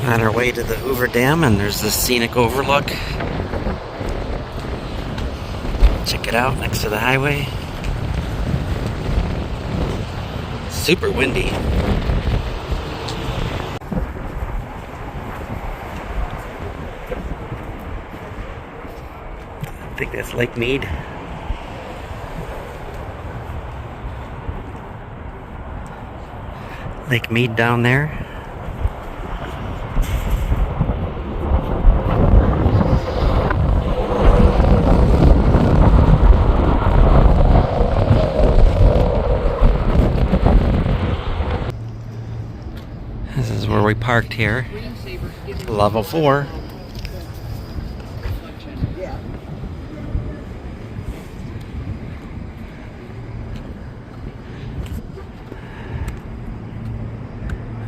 On our way to the Hoover Dam, and there's this scenic overlook. Check it out next to the highway. Super windy. I think that's Lake Mead. Lake Mead down there. This is where we parked here. Level 4.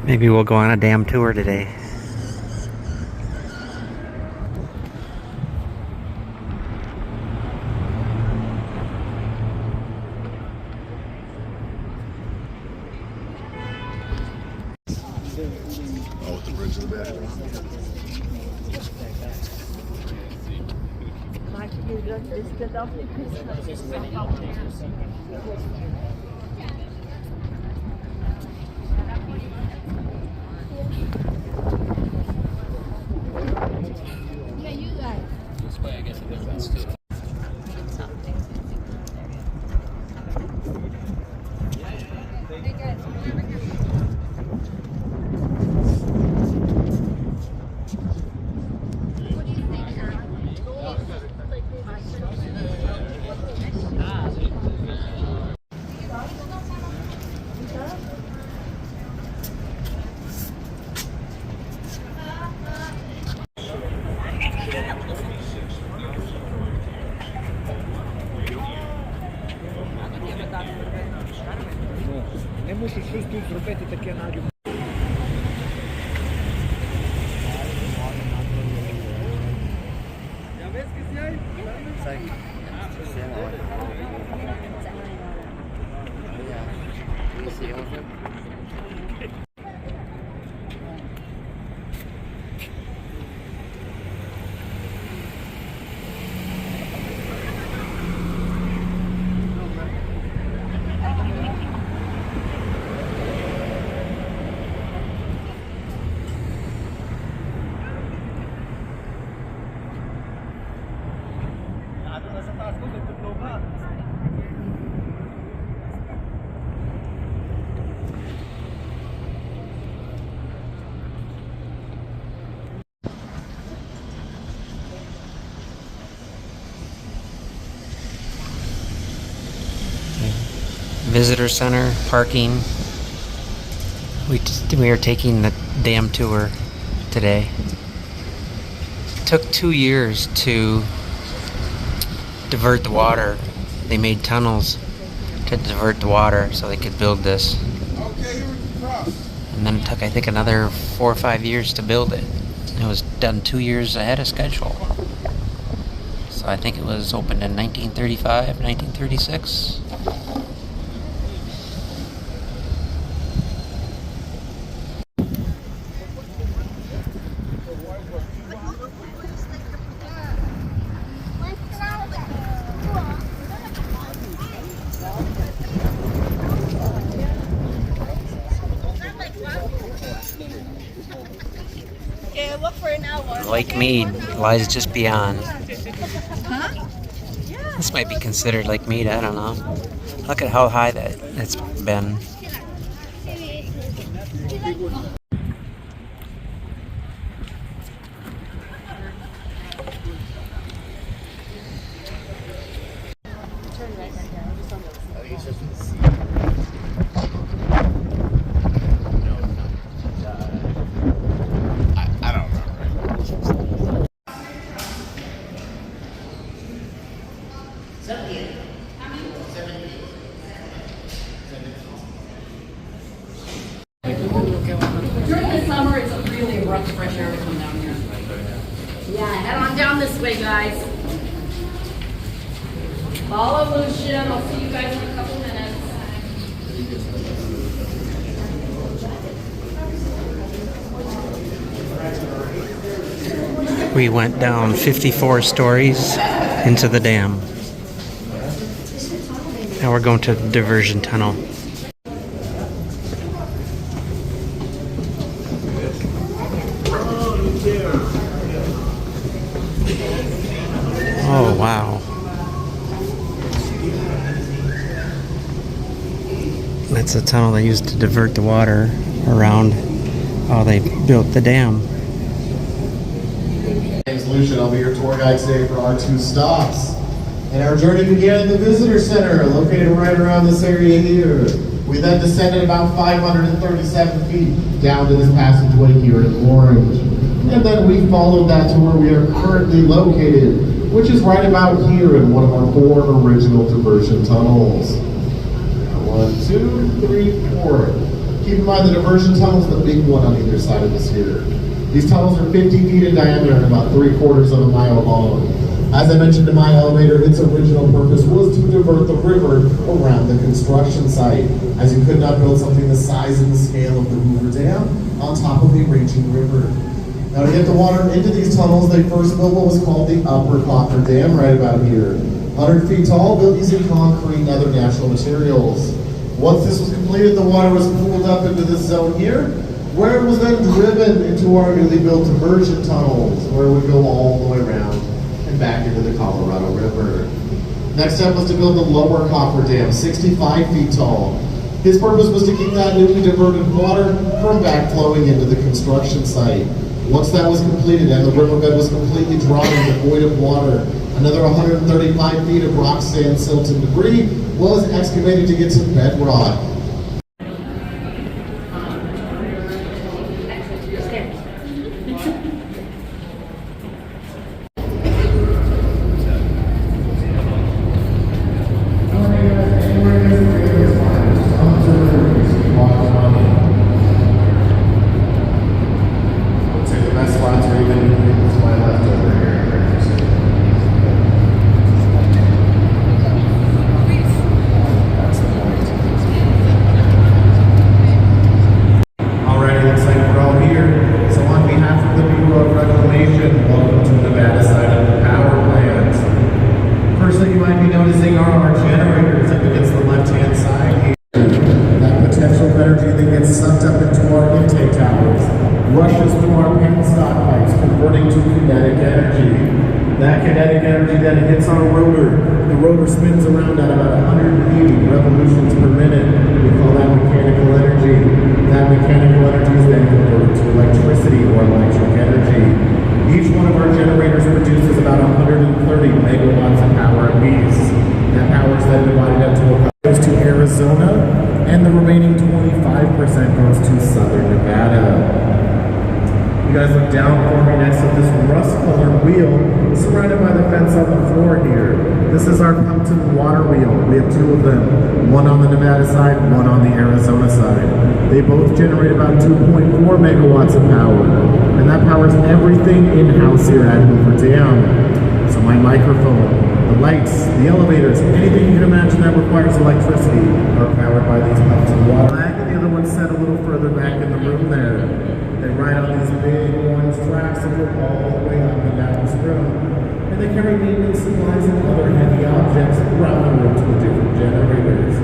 Maybe we'll go on a dam tour today. Oh, with the bridge in the back. This way, I guess it is too. Не мусиш щось тут зробити таке навіть. Visitor center, parking. We are taking the dam tour today. It took 2 years to divert the water. They made tunnels to divert the water so they could build this. And then it took, I think, another 4 or 5 years to build it. It was done 2 years ahead of schedule. So I think it was opened in 1935, 1936. Lake Mead lies just beyond. This might be considered Lake Mead, I don't know. Look at how high that's been. During the summer, it's a really rough, fresh air to come down here. Yeah, head on down this way, guys. Follow Lucian. I'll see you guys in a couple minutes. We went down 54 stories into the dam. Now we're going to the diversion tunnel. Oh, wow. That's the tunnel they used to divert the water around how they built the dam. My name is Lucian. I'll be your tour guide today for our 2 stops. And our journey began at the visitor center, located right around this area here. We then descended about 537 feet down to this passageway here in orange. And then we followed that to where we are currently located, which is right about here in one of our 4 original diversion tunnels. 1, 2, 3, 4. Keep in mind the diversion tunnel is the big one on either side of this here. These tunnels are 50 feet in diameter and about 3/4 of a mile long. As I mentioned in my elevator, its original purpose was to divert the river around the construction site, as you could not build something the size and the scale of the Hoover Dam on top of a raging river. Now to get the water into these tunnels, they first built what was called the Upper Hoover Dam right about here. 100 feet tall, built using concrete and other natural materials. Once this was completed, the water was pulled up into this zone here, where it was then driven into our newly built diversion tunnels, where it would go all the way around and back into the Colorado River. Next step was to build the Lower Hoover Dam, 65 feet tall. His purpose was to keep that newly diverted water from backflowing into the construction site. Once that was completed and the riverbed was completely dry and devoid of water, another 135 feet of rock, sand, silt, and debris was excavated to get some bedrock. Rushes through our penstock pipes, converting to kinetic energy. That kinetic energy then hits our rotor. The rotor spins around at about 180 revolutions per minute. We call that mechanical energy. That mechanical energy is then converted to electricity or electric energy. Each one of our generators produces about 130 megawatts of power apiece. That power is then divided up to goes to Arizona, and the remaining 25% goes to Southern Nevada. You guys look down for me next to this rust-colored wheel surrounded by the fence on the floor here. This is our pumped-in water wheel. We have 2 of them, one on the Nevada side, one on the Arizona side. They both generate about 2.4 megawatts of power, and that powers everything in-house here at Hoover Dam. So my microphone, the lights, the elevators, anything you can imagine that requires electricity are powered by these pumped-in water. And the other one's set a little further back in the room there. They ride on these big orange tracks that go all the way up and down this room. And they carry maintenance supplies and other heavy objects around the room to the different generators.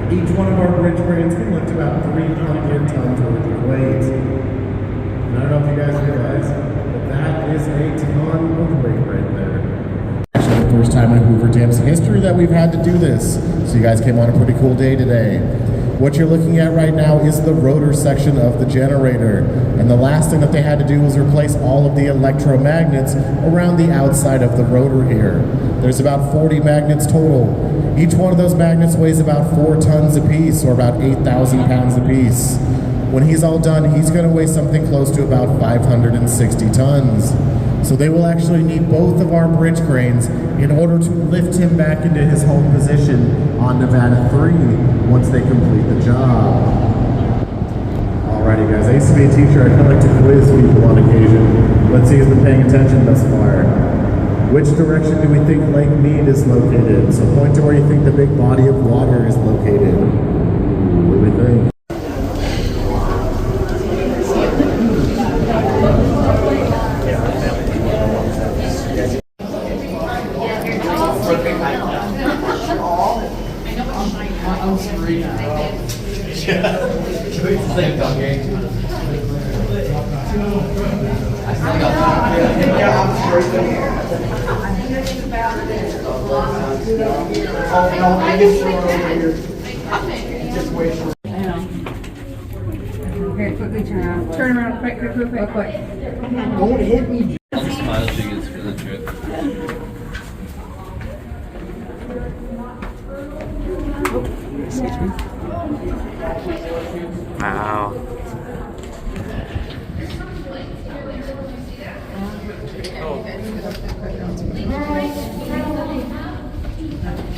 Each one of our bridge cranes can lift about 300 tons worth of weight. And I don't know if you guys realize, but that is a ton of weight right there. Actually, the first time in Hoover Dam's history that we've had to do this. So you guys came on a pretty cool day today. What you're looking at right now is the rotor section of the generator. And the last thing that they had to do was replace all of the electromagnets around the outside of the rotor here. There's about 40 magnets total. Each one of those magnets weighs about 4 tons apiece, or about 8,000 pounds apiece. When he's all done, he's going to weigh something close to about 560 tons. So they will actually need both of our bridge cranes in order to lift him back into his home position on Nevada 3 once they complete the job. Alrighty guys, I used to be a teacher. I like to quiz people on occasion. Let's see who's been paying attention thus far. Which direction do we think Lake Mead is located? So point to where you think the big body of water is located. What do we think? Okay, quickly turn around. Turn around, quick. Don't hit me. Smile she gets for the trip. Wow.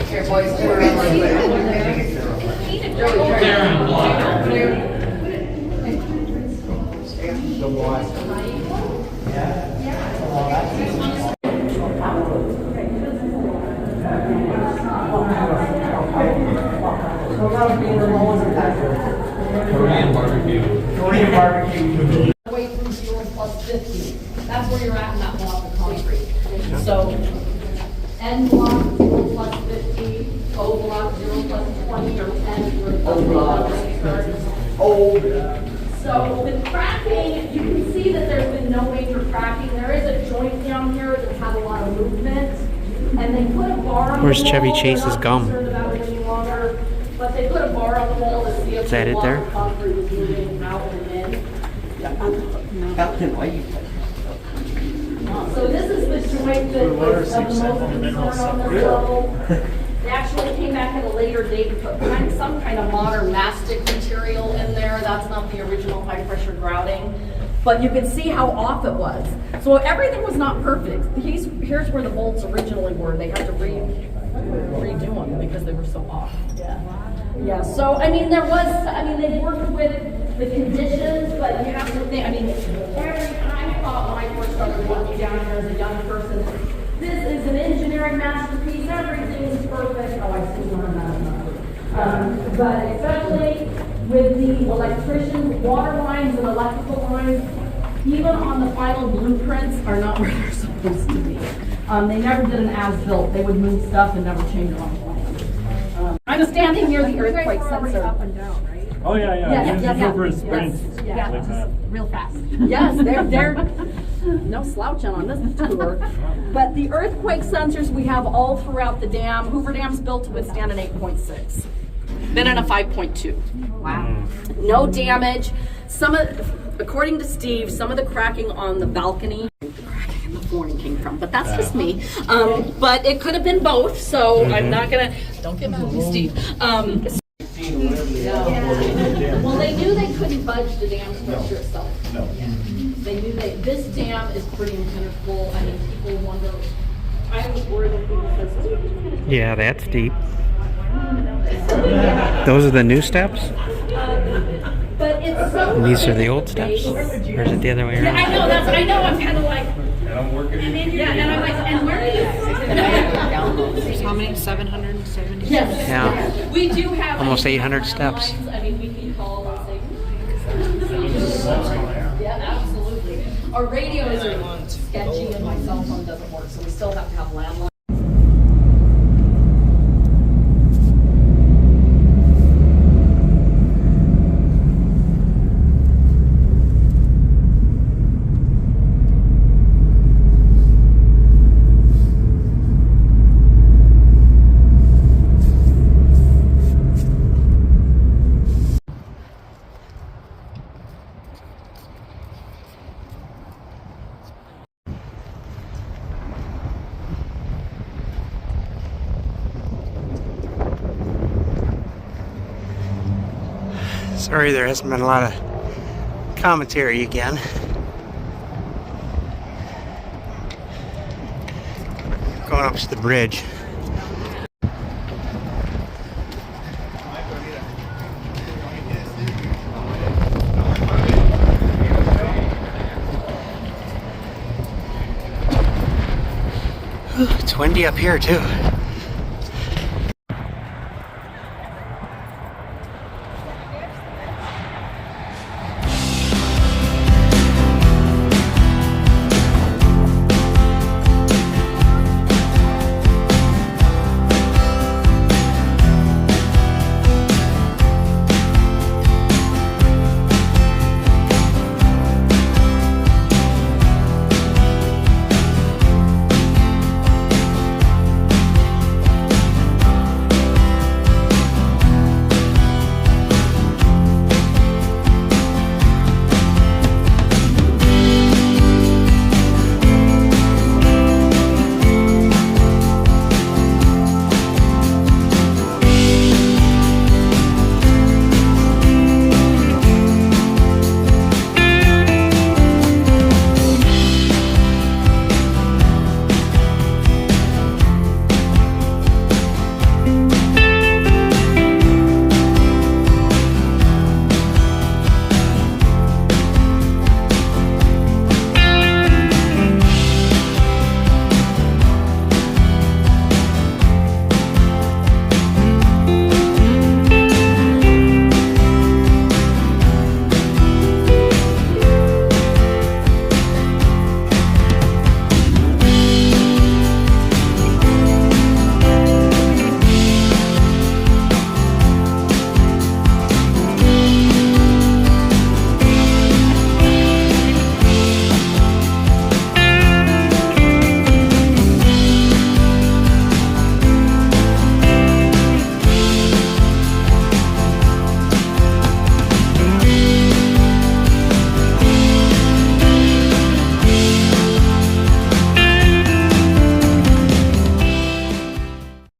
Here, boys, turn around. Korean barbecue. Away from 0 plus 50. That's where you're at in that block of concrete. So, N block 0 plus 50, O block 0 plus 20 or 10 for So with cracking, you can see that there's been no major cracking. There is a joint down here that's had a lot of movement. And they put a bar on Where's the wall. Chevy They're Chase's not gum? concerned about it any longer, but they put a bar on the wall to see if Is that the it block there? of concrete was moving out and in. So this is the joint that was of the most concern on this level. They actually came back at a later date and put some kind of modern mastic material in there. That's not the original high pressure grouting. But you can see how off it was. So everything was not perfect. Here's where the bolts originally were. They had to redo them because they were so off. Yeah, so I mean, they worked with the conditions, but you have to think, every time I thought when I first started working down here as a young person, this is an engineering masterpiece, everything is perfect. Oh, I see one of that. But especially with the electricians, water lines and electrical lines, even on the final blueprints, are not where they're supposed to be. They never did an as-built. They would move stuff and never change it on plans. I'm standing near the earthquake sensor. Up and down, right? Oh yeah. Yeah. For a sprint. Yeah. Like that. Real fast. Yes, they're no slouching on this tour. But the earthquake sensors we have all throughout the dam. Hoover Dam's built to withstand an 8.6. Been in a 5.2. Wow. No damage. According to Steve, some of the cracking on the balcony, the cracking in the flooring came from, but that's just me. But it could have been both, so I'm not gonna, don't get mad at me, Steve. Well, they knew they couldn't budge the dam structure itself. No. They knew this dam is pretty impenetrable. I mean, people wonder, I was worried when people said, Yeah, that's deep. Those are the new steps? but it's so. And these are the old steps? Or is it the other way around? I know, I'm kind of like. And I'm working. And I'm like, and where do you? There's how many? 770? Yes. Yeah. We do have. Almost 800 steps. I mean, we can call and say. Yeah, absolutely. Our radios are sketchy and my cell phone doesn't work, so we still have to have landline. Sorry there hasn't been a lot of commentary again. Going up to the bridge. It's windy up here too.